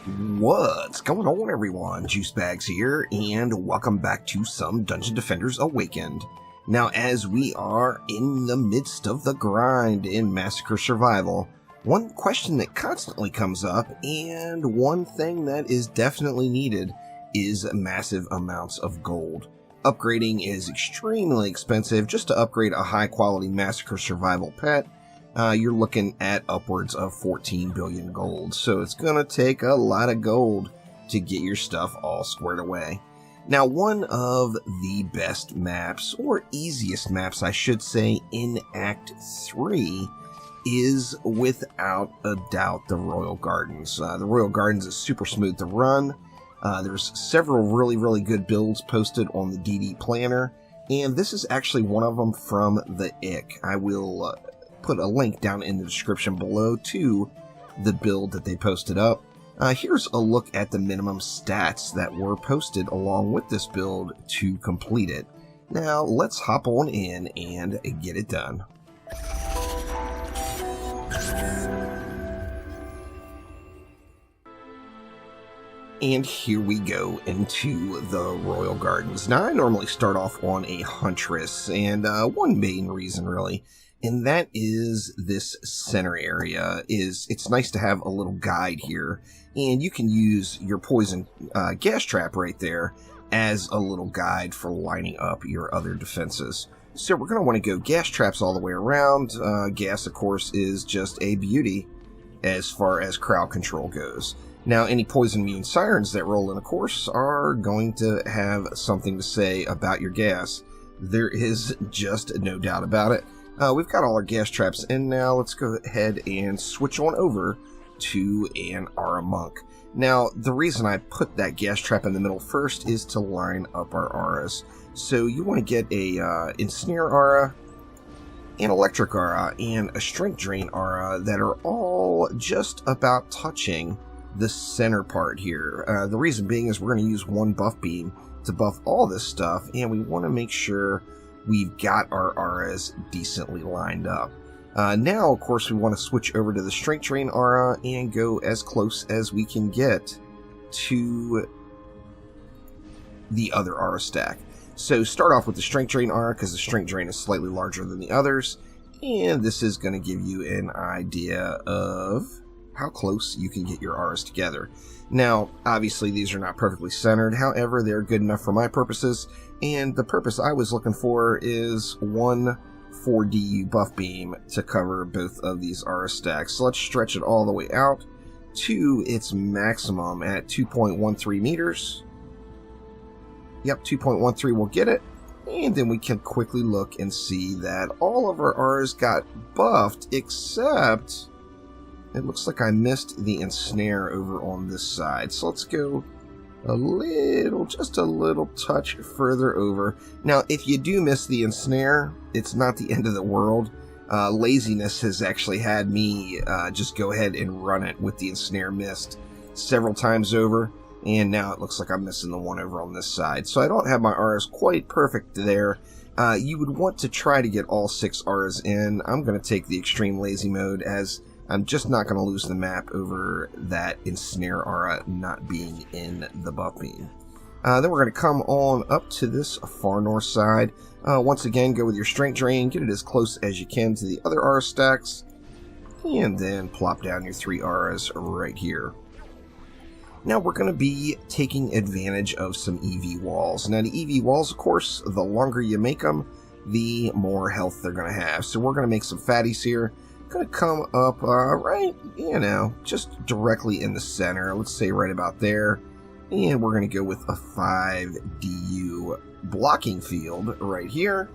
What's going on, everyone? Juicebags here, and welcome back to some Dungeon Defenders Awakened. Now, as we are in the midst of the grind in Massacre Survival, one question that constantly comes up, and one thing that is definitely needed, is massive amounts of gold. Upgrading is extremely expensive. Just to upgrade a high-quality Massacre Survival pet, you're looking at upwards of 14 billion gold, so it's gonna take a lot of gold to get your stuff all squared away. Now, one of the best maps, or easiest maps I should say, in Act 3 is without a doubt the Royal Gardens. The Royal Gardens is super smooth to run. There's several really good builds posted on the DDA Planner, and this is actually one of them from the IC. I will put a link down in the description below to the build that they posted up. Here's a look at the minimum stats that were posted along with this build to complete it. Now let's hop on in and get it done. And here we go into the Royal Gardens. Now, I normally start off on a Huntress, and one main reason really, and that is this center area. It's nice to have a little guide here, and you can use your poison gas trap right there as a little guide for lining up your other defenses. So we're going to want to go gas traps all the way around. Gas, of course, is just a beauty as far as crowd control goes. Now, any poison immune sirens that roll in, of course, are going to have something to say about your gas. There is just no doubt about it. We've got all our gas traps in now. Let's go ahead and switch on over to an Aura Monk. Now, the reason I put that gas trap in the middle first is to line up our auras. So you want to get a Ensnare Aura, an Electric Aura, and a Strength Drain Aura that are all just about touching the center part here. The reason being is we're going to use one buff beam to buff all this stuff, and we want to make sure we've got our auras decently lined up. Now, of course, we want to switch over to the Strength Drain Aura and go as close as we can get to the other aura stack. So start off with the Strength Drain Aura because the Strength Drain is slightly larger than the others, and this is going to give you an idea of how close you can get your auras together. Now, obviously, these are not perfectly centered. However, they're good enough for my purposes, and the purpose I was looking for is one 4DU buff beam to cover both of these aura stacks. So let's stretch it all the way out to its maximum at 2.13 meters. Yep, 2.13 will get it. And then we can quickly look and see that all of our auras got buffed, except it looks like I missed the Ensnare over on this side. So let's go just a little touch further over. Now, if you do miss the Ensnare, it's not the end of the world. Laziness has actually had me just go ahead and run it with the Ensnare missed several times over. And now it looks like I'm missing the one over on this side. So I don't have my auras quite perfect there. You would want to try to get all 6 auras in. I'm going to take the extreme lazy mode, as I'm just not going to lose the map over that Ensnare Aura not being in the buff beam. Then we're going to come on up to this far north side. Once again, go with your Strength Drain, get it as close as you can to the other aura stacks, and then plop down your 3 auras right here. Now we're going to be taking advantage of some EV walls. Now the EV walls, of course, the longer you make them, the more health they're going to have. So we're going to make some fatties here. Going to come up right, just directly in the center. Let's say right about there. And we're going to go with a 5 DU blocking field right here.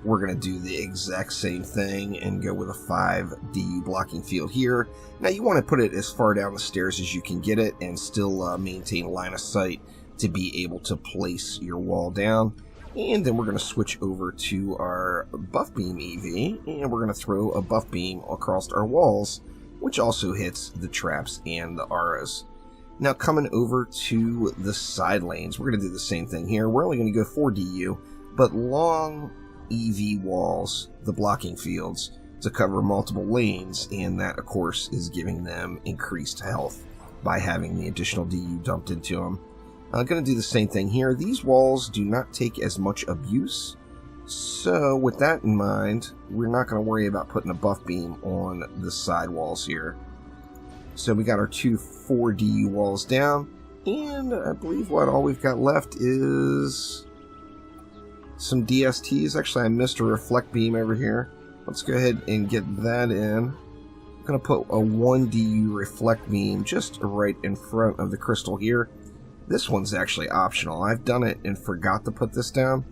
We're going to do the exact same thing and go with a 5 DU blocking field here. Now you want to put it as far down the stairs as you can get it and still maintain line of sight to be able to place your wall down. And then we're going to switch over to our buff beam EV, and we're going to throw a buff beam across our walls, which also hits the traps and the auras. Now coming over to the side lanes, we're going to do the same thing here. We're only going to go 4 DU, but long EV walls, the blocking fields, to cover multiple lanes, and that, of course, is giving them increased health by having the additional DU dumped into them. I'm going to do the same thing here. These walls do not take as much abuse, so with that in mind, we're not going to worry about putting a buff beam on the side walls here. So we got our 2 4 DU walls down, and I believe what all we've got left is some DSTs. Actually, I missed a reflect beam over here. Let's go ahead and get that in. I'm going to put a 1 DU reflect beam just right in front of the crystal here. This one's actually optional. I've done it and forgot to put this down,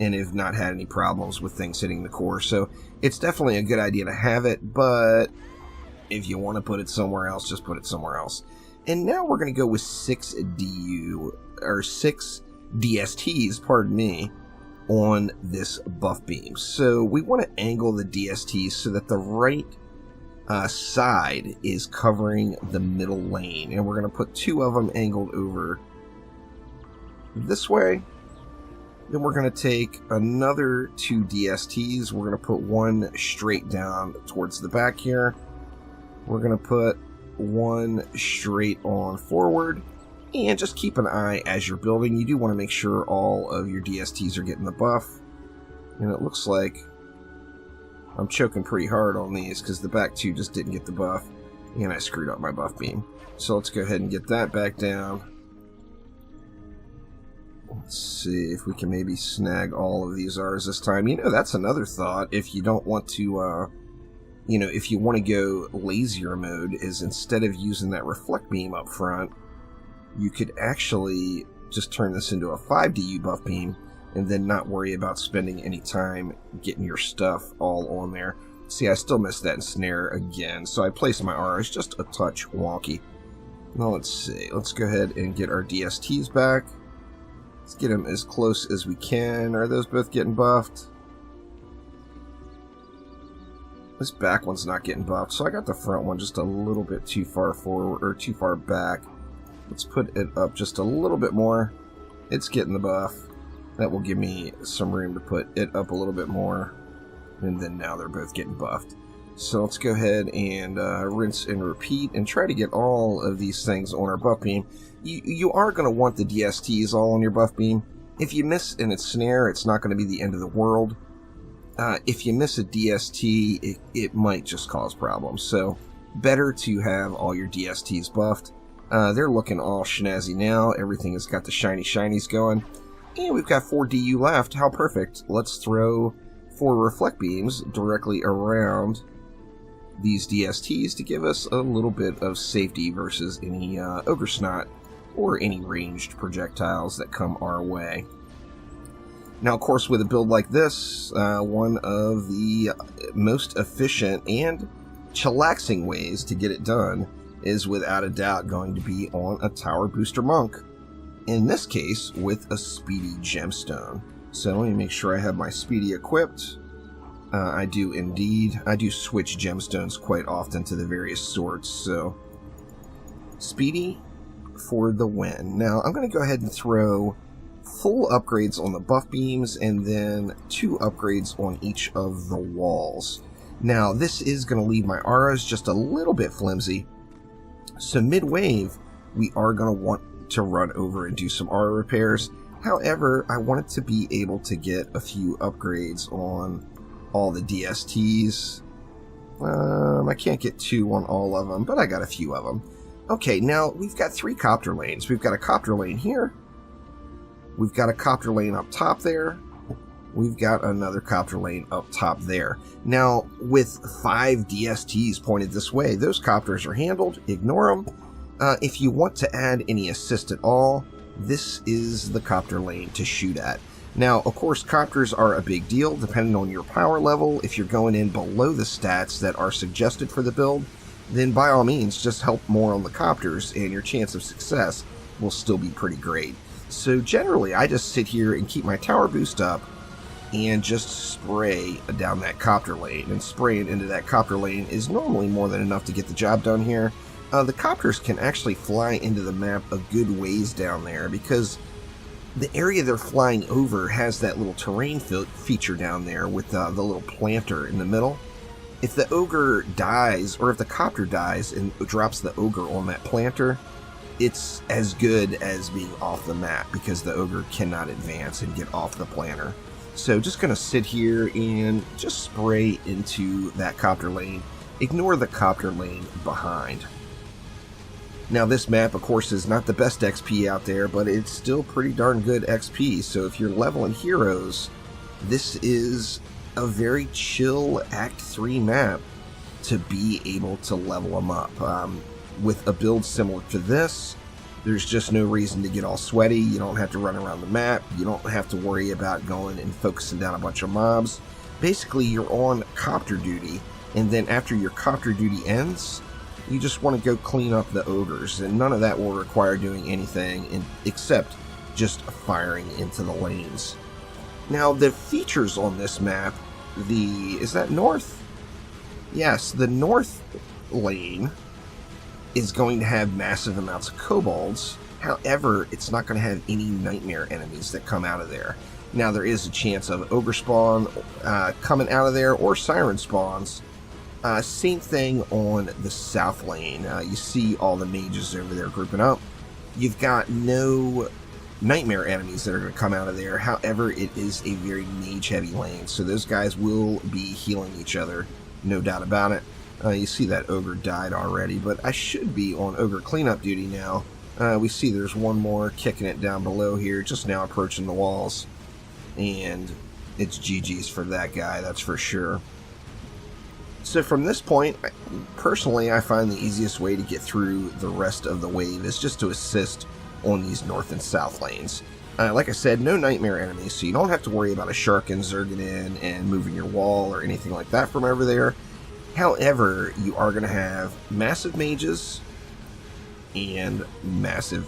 and have not had any problems with things hitting the core. So it's definitely a good idea to have it, but if you want to put it somewhere else, just put it somewhere else. And now we're going to go with 6 DSTs, pardon me, on this buff beam. So we want to angle the DSTs so that the right side is covering the middle lane, and we're going to put 2 of them angled over this way. Then we're going to take another 2 DSTs. We're going to put 1 straight down towards the back here. We're going to put 1 straight on forward, and just keep an eye as you're building. You do want to make sure all of your DSTs are getting the buff, and it looks like I'm choking pretty hard on these because the back 2 just didn't get the buff, and I screwed up my buff beam. So let's go ahead and get that back down. Let's see if we can maybe snag all of these R's this time. You know, that's another thought. If you don't want to, if you want to go lazier mode, is instead of using that reflect beam up front, you could actually just turn this into a 5 DU buff beam and then not worry about spending any time getting your stuff all on there. See, I still missed that snare again, so I placed my R's just a touch wonky. Now let's see. Let's go ahead and get our DSTs back. Let's get them as close as we can. Are those both getting buffed? This back one's not getting buffed, so I got the front one just a little bit too far forward, or too far back. Let's put it up just a little bit more. It's getting the buff. That will give me some room to put it up a little bit more. And then now they're both getting buffed. So let's go ahead and rinse and repeat and try to get all of these things on our buff beam. You are going to want the DSTs all on your buff beam. If you miss in its snare, it's not going to be the end of the world. If you miss a DST, it might just cause problems. So better to have all your DSTs buffed. They're looking all snazzy now. Everything has got the shiny shinies going. And we've got 4 DU left. How perfect. Let's throw 4 reflect beams directly around these DSTs to give us a little bit of safety versus any ogre snot or any ranged projectiles that come our way. Now, of course, with a build like this, one of the most efficient and chillaxing ways to get it done is without a doubt going to be on a Tower Booster Monk. In this case, with a Speedy Gemstone. So let me make sure I have my Speedy equipped. I do indeed. I do switch gemstones quite often to the various sorts, so Speedy for the win. Now, I'm going to go ahead and throw full upgrades on the buff beams and then 2 upgrades on each of the walls. Now, this is going to leave my auras just a little bit flimsy, so mid-wave, we are going to want to run over and do some aura repairs. However, I wanted to be able to get a few upgrades on all the DSTs. I can't get 2 on all of them, but I got a few of them. Okay, now we've got 3 copter lanes. We've got a copter lane here. We've got a copter lane up top there. We've got another copter lane up top there. Now, with 5 DSTs pointed this way, those copters are handled. Ignore them. If you want to add any assist at all, this is the copter lane to shoot at. Now, of course, copters are a big deal depending on your power level. If you're going in below the stats that are suggested for the build, then by all means, just help more on the copters and your chance of success will still be pretty great. So generally, I just sit here and keep my tower boost up and just spray down that copter lane. And spraying into that copter lane is normally more than enough to get the job done here. The copters can actually fly into the map a good ways down there because the area they're flying over has that little terrain feature down there with the little planter in the middle. If the ogre dies, or if the copter dies and drops the ogre on that planter, it's as good as being off the map because the ogre cannot advance and get off the planter. So just going to sit here and just spray into that copter lane. Ignore the copter lane behind. Now this map, of course, is not the best XP out there, but it's still pretty darn good XP. So if you're leveling heroes, this is a very chill Act 3 map to be able to level them up. With a build similar to this, there's just no reason to get all sweaty. You don't have to run around the map. You don't have to worry about going and focusing down a bunch of mobs. Basically, you're on copter duty, and then after your copter duty ends, you just want to go clean up the ogres, and none of that will require doing anything except just firing into the lanes. Now, the features on this map, is that north? Yes, the north lane is going to have massive amounts of kobolds. However, it's not going to have any nightmare enemies that come out of there. Now, there is a chance of ogre spawn coming out of there, or siren spawns. Same thing on the south lane. You see all the mages over there grouping up. You've got no nightmare enemies that are going to come out of there. However, it is a very mage-heavy lane, so those guys will be healing each other, no doubt about it. You see that ogre died already, but I should be on ogre cleanup duty now. We see there's one more kicking it down below here, just now approaching the walls. And it's GG's for that guy, that's for sure. So from this point, personally, I find the easiest way to get through the rest of the wave is just to assist on these north and south lanes. Like I said, no nightmare enemies, so you don't have to worry about a shark and zerging in and moving your wall or anything like that from over there. However, you are going to have massive mages and massive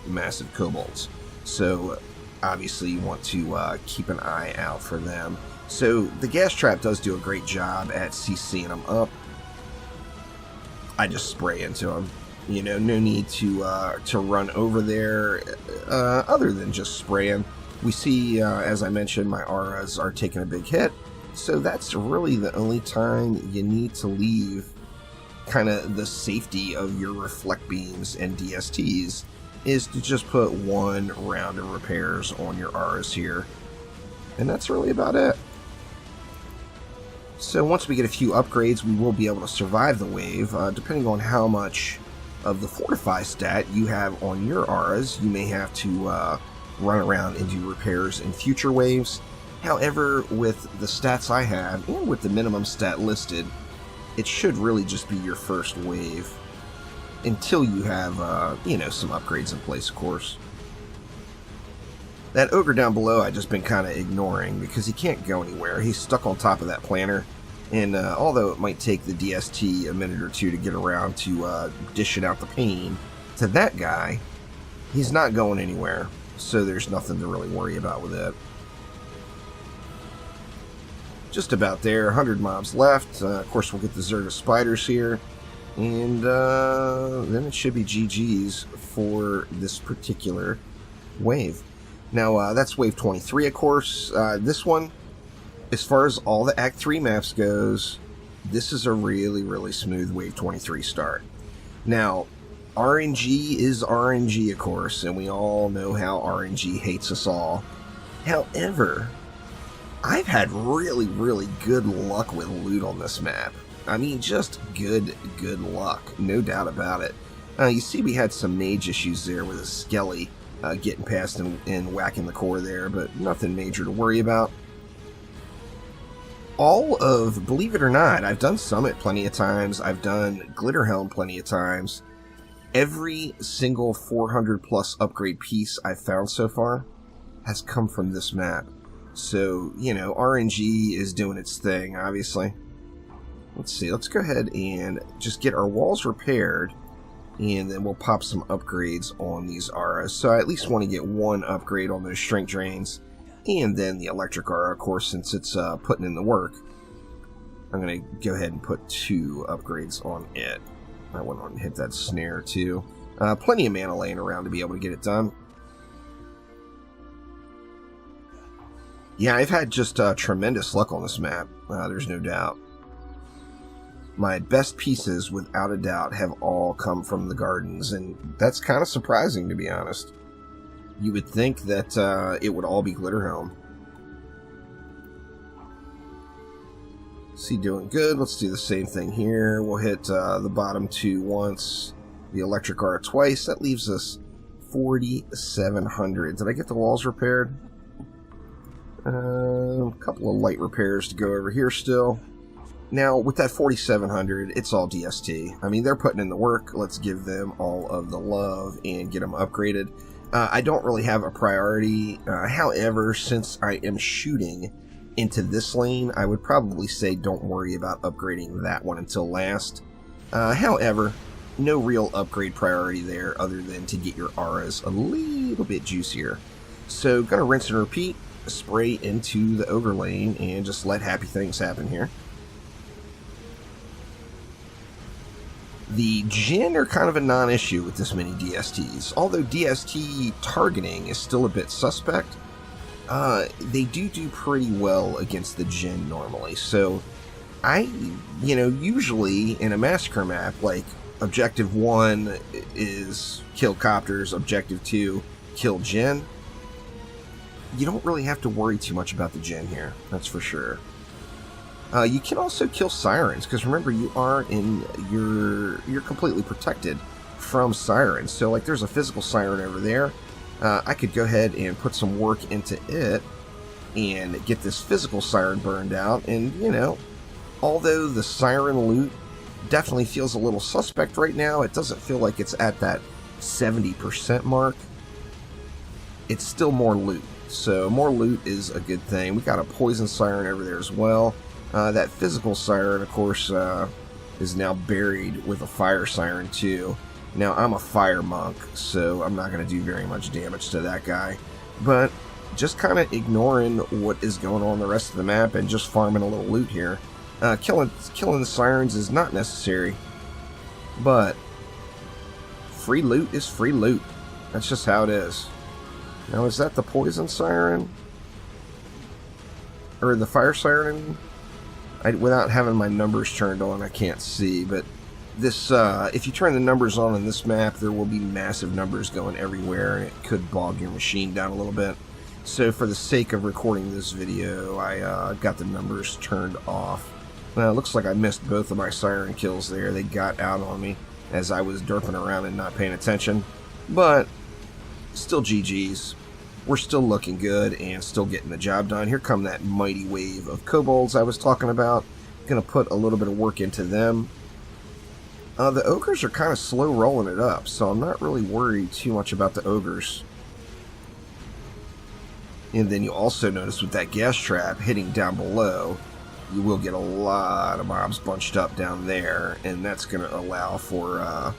kobolds. So obviously you want to keep an eye out for them. So the gas trap does do a great job at CCing them up. I just spray into them. You know, no need to run over there other than just spraying. We see, as I mentioned, my auras are taking a big hit. So that's really the only time you need to leave kind of the safety of your reflect beams and DSTs is to just put one round of repairs on your auras here. And that's really about it. So once we get a few upgrades, we will be able to survive the wave. Depending on how much of the Fortify stat you have on your auras, you may have to run around and do repairs in future waves. However, with the stats I have, and with the minimum stat listed, it should really just be your first wave. Until you have, some upgrades in place, of course. That ogre down below I've just been kind of ignoring because he can't go anywhere. He's stuck on top of that planter. And although it might take the DST a minute or two to get around to dishing out the pain to that guy, he's not going anywhere. So there's nothing to really worry about with it. Just about there, 100 mobs left. Of course, we'll get the Zerga spiders here. And then it should be GG's for this particular wave. Now, that's wave 23, of course. This one, as far as all the Act 3 maps goes, this is a really, really smooth wave 23 start. Now, RNG is RNG, of course, and we all know how RNG hates us all. However, I've had really, really good luck with loot on this map. I mean, just good luck, no doubt about it. You see we had some mage issues there with a Skelly getting past and whacking the core there, but nothing major to worry about. Believe it or not, I've done Summit plenty of times, I've done Glitterhelm plenty of times. Every single 400 plus upgrade piece I've found so far has come from this map. So, RNG is doing its thing, obviously. Let's see, let's go ahead and just get our walls repaired, and then we'll pop some upgrades on these auras. So I at least want to get one upgrade on those shrink drains, and then the electric aura, of course, since it's putting in the work. I'm going to go ahead and put 2 upgrades on it. I went on and hit that snare, too. Plenty of mana laying around to be able to get it done. Yeah, I've had just tremendous luck on this map, there's no doubt. My best pieces, without a doubt, have all come from the gardens, and that's kind of surprising, to be honest. You would think that it would all be Glitterhelm. See, doing good. Let's do the same thing here. We'll hit the bottom two once, the electric art twice. That leaves us 4,700. Did I get the walls repaired? A couple of light repairs to go over here still. Now, with that 4,700, it's all DST. I mean, they're putting in the work. Let's give them all of the love and get them upgraded. I don't really have a priority. However, since I am shooting into this lane, I would probably say don't worry about upgrading that one until last. However, no real upgrade priority there other than to get your auras a little bit juicier. So, gonna rinse and repeat, spray into the ogre lane, and just let happy things happen here. The Jinn are kind of a non-issue with this many DSTs. Although DST targeting is still a bit suspect, they do pretty well against the Jinn normally. So, usually in a Massacre map, like, Objective 1 is kill Copters, Objective 2, kill Jinn. You don't really have to worry too much about the Jinn here, that's for sure. You can also kill Sirens, because remember, you are you're completely protected from Sirens. So, like, there's a physical Siren over there. I could go ahead and put some work into it and get this physical Siren burned out. And, although the Siren loot definitely feels a little suspect right now, it doesn't feel like it's at that 70% mark. It's still more loot. So, more loot is a good thing. We got a Poison Siren over there as well. That physical Siren, of course, is now buried with a Fire Siren, too. Now, I'm a Fire Monk, so I'm not going to do very much damage to that guy. But just kind of ignoring what is going on the rest of the map and just farming a little loot here. Killing the Sirens is not necessary. But free loot is free loot. That's just how it is. Now, is that the Poison Siren? Or the Fire Siren? Without having my numbers turned on, I can't see, but this, if you turn the numbers on in this map, there will be massive numbers going everywhere, and it could bog your machine down a little bit. So for the sake of recording this video, I got the numbers turned off. Now, it looks like I missed both of my Siren kills there. They got out on me as I was derping around and not paying attention. But still GG's. We're still looking good and still getting the job done. Here come that mighty wave of kobolds I was talking about. Gonna put a little bit of work into them. The ogres are kind of slow rolling it up, so I'm not really worried too much about the ogres. And then you also notice with that gas trap hitting down below, you will get a lot of mobs bunched up down there, and that's going to allow for, a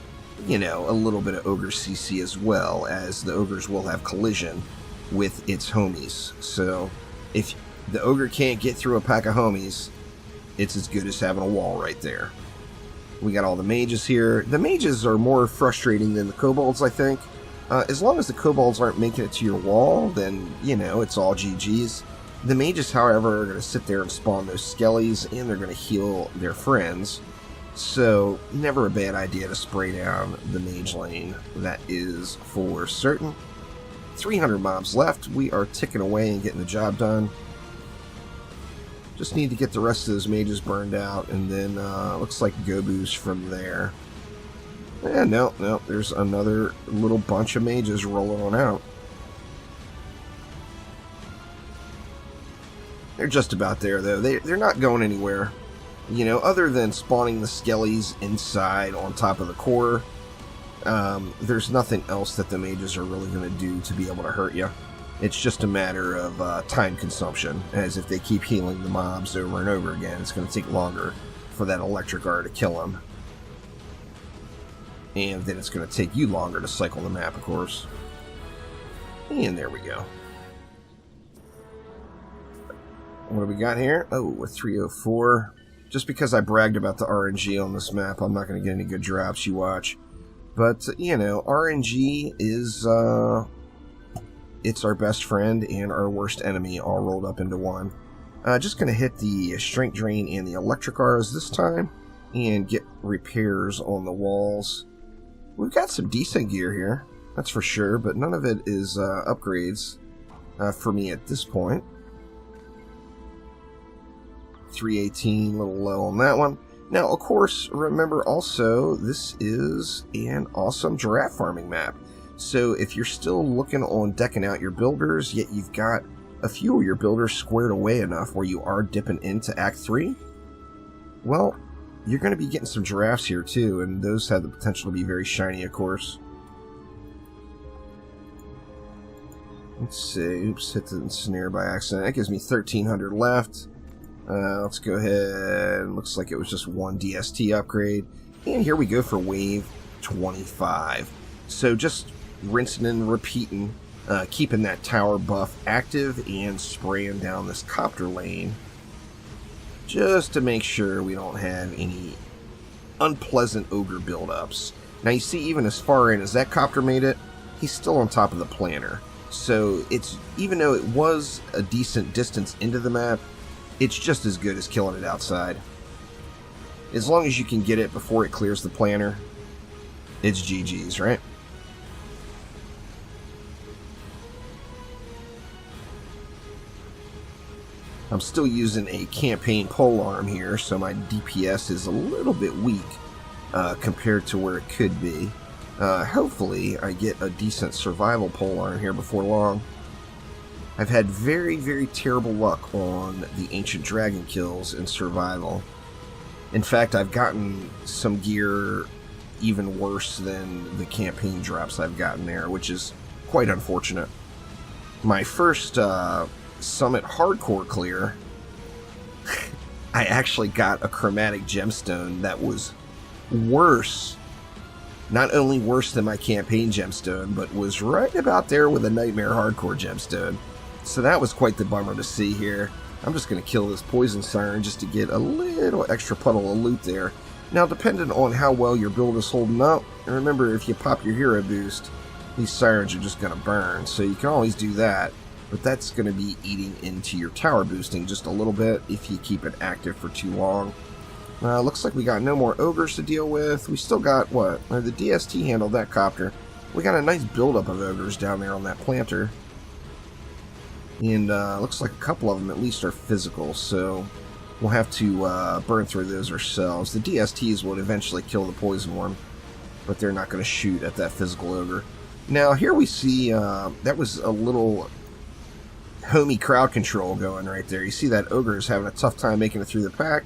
little bit of ogre CC as well, as the ogres will have collision with its homies. So, if the ogre can't get through a pack of homies, it's as good as having a wall right there. We got all the mages here. The mages are more frustrating than the kobolds, I think. As long as the kobolds aren't making it to your wall, then, it's all GG's. The mages, however, are going to sit there and spawn those skellies, and they're going to heal their friends. So, never a bad idea to spray down the mage lane. That is for certain. 300 mobs left. We are ticking away and getting the job done. Just need to get the rest of those mages burned out, and then looks like Gobu's from there. No, there's another little bunch of mages rolling on out. They're just about there, though. They're not going anywhere. Other than spawning the skellies inside on top of the core, there's nothing else that the mages are really going to do to be able to hurt you. It's just a matter of time consumption, as if they keep healing the mobs over and over again, it's going to take longer for that electric art to kill them. And then it's going to take you longer to cycle the map, of course. And there we go. What do we got here? Oh, a 304. Just because I bragged about the RNG on this map, I'm not going to get any good drops, you watch. But, RNG is, it's our best friend and our worst enemy all rolled up into one. Just going to hit the Strength Drain and the Electric Auras this time. and get repairs on the walls. We've got some decent gear here, that's for sure, but none of it is upgrades for me at this point. 318, a little low on that one. Now, of course, remember also, this is an awesome giraffe farming map. So if you're still looking on decking out your builders, yet you've got a few of your builders squared away enough where you are dipping into Act 3, well, you're going to be getting some giraffes here too, and those have the potential to be very shiny, of course. Let's see, oops, hit the snare by accident. That gives me 1,300 left. Let's go ahead. Looks like it was just one DST upgrade. And here we go for wave 25. So just rinsing and repeating, keeping that tower buff active and spraying down this copter lane just to make sure we don't have any unpleasant ogre buildups. Now you see, even as far in as that copter made it, he's still on top of the planner. So it's, even though it was a decent distance into the map, it's just as good as killing it outside. As long as you can get it before it clears the planner, it's GG's, right? I'm still using a campaign polearm here, so my DPS is a little bit weak compared to where it could be. Hopefully I get a decent survival polearm here before long. I've had very, very terrible luck on the Ancient Dragon kills in survival. In fact, I've gotten some gear even worse than the campaign drops I've gotten there, which is quite unfortunate. My first Summit Hardcore clear, I actually got a chromatic gemstone that was worse. Not only worse than my campaign gemstone, but was right about there with a Nightmare Hardcore gemstone. So that was quite the bummer to see here. I'm just going to kill this poison siren just to get a little extra puddle of loot there. Now, depending on how well your build is holding up, and remember, if you pop your hero boost, these sirens are just going to burn. So you can always do that, but that's going to be eating into your tower boosting just a little bit if you keep it active for too long. Looks like we got no more ogres to deal with. We still got, what? The DST handled that copter. We got a nice buildup of ogres down there on that planter. And looks like a couple of them at least are physical, so we'll have to burn through those ourselves. The DSTs would eventually kill the poison one, but they're not going to shoot at that physical ogre. Now here we see that was a little homie crowd control going right there. You see that ogre is having a tough time making it through the pack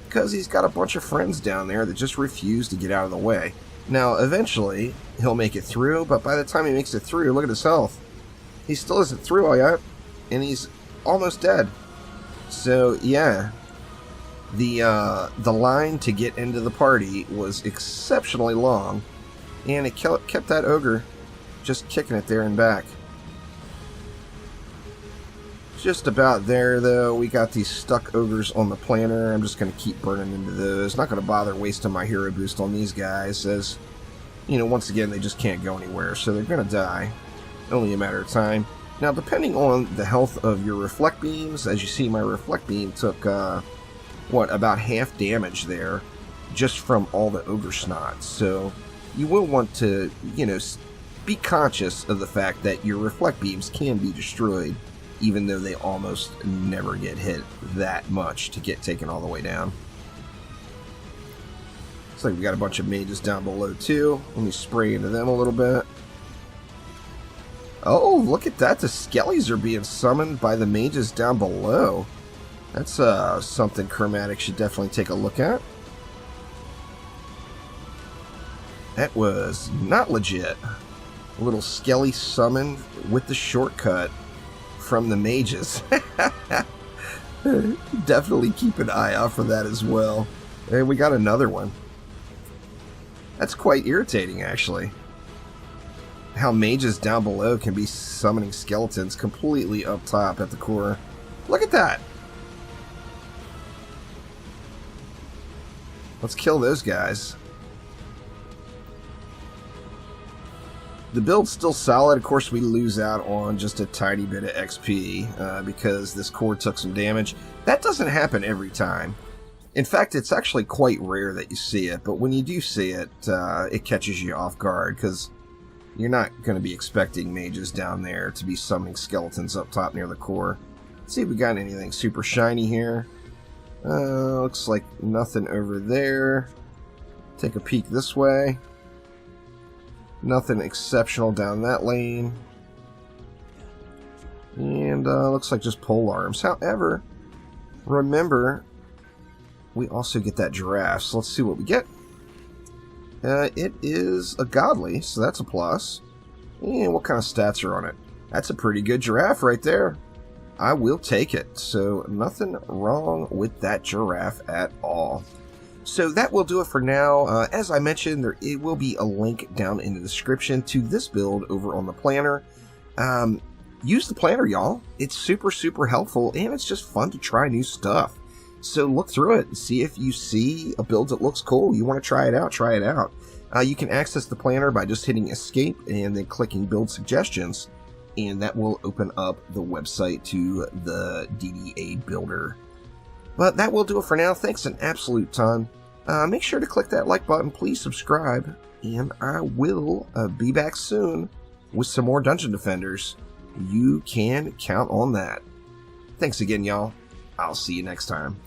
because he's got a bunch of friends down there that just refuse to get out of the way. Now eventually he'll make it through, but by the time he makes it through, look at his health. He still isn't through all yet. And he's almost dead. So yeah, the line to get into the party was exceptionally long, and it kept that ogre just kicking it there and back. Just about there, though. We got these stuck ogres on the planner. I'm just going to keep burning into those. Not going to bother wasting my hero boost on these guys, as, you know, once again, they just can't go anywhere, so they're going to die. Only a matter of time. Now, depending on the health of your reflect beams, as you see, my reflect beam took, about half damage there, just from all the ogre snot. So, you will want to, you know, be conscious of the fact that your reflect beams can be destroyed, even though they almost never get hit that much to get taken all the way down. Looks like we got a bunch of mages down below, too. Let me spray into them a little bit. Oh, look at that. The skellies are being summoned by the mages down below. That's something Chromatic should definitely take a look at. That was not legit. A little skelly summon with the shortcut from the mages. Definitely keep an eye out for that as well. And we got another one. That's quite irritating, actually. How mages down below can be summoning skeletons completely up top at the core. Look at that! Let's kill those guys. The build's still solid. Of course, we lose out on just a tiny bit of XP because this core took some damage. That doesn't happen every time. In fact, it's actually quite rare that you see it, but when you do see it, it catches you off guard, because you're not going to be expecting mages down there to be summoning skeletons up top near the core. Let's see if we got anything super shiny here. Looks like nothing over there. Take a peek this way. Nothing exceptional down that lane. And looks like just pole arms. However, remember, we also get that giraffe. So let's see what we get. It is a godly, so that's a plus. And what kind of stats are on it? That's a pretty good giraffe right there. I will take it. So nothing wrong with that giraffe at all. So that will do it for now. As I mentioned, it will be a link down in the description to this build over on the planner. Use the planner, y'all. It's super, super helpful, and it's just fun to try new stuff. So look through it and see if you see a build that looks cool. You want to try it out, try it out. You can access the planner by just hitting escape and then clicking build suggestions, and that will open up the website to the DDA builder. But that will do it for now. Thanks an absolute ton. Make sure to click that like button. Please subscribe. And I will be back soon with some more Dungeon Defenders. You can count on that. Thanks again, y'all. I'll see you next time.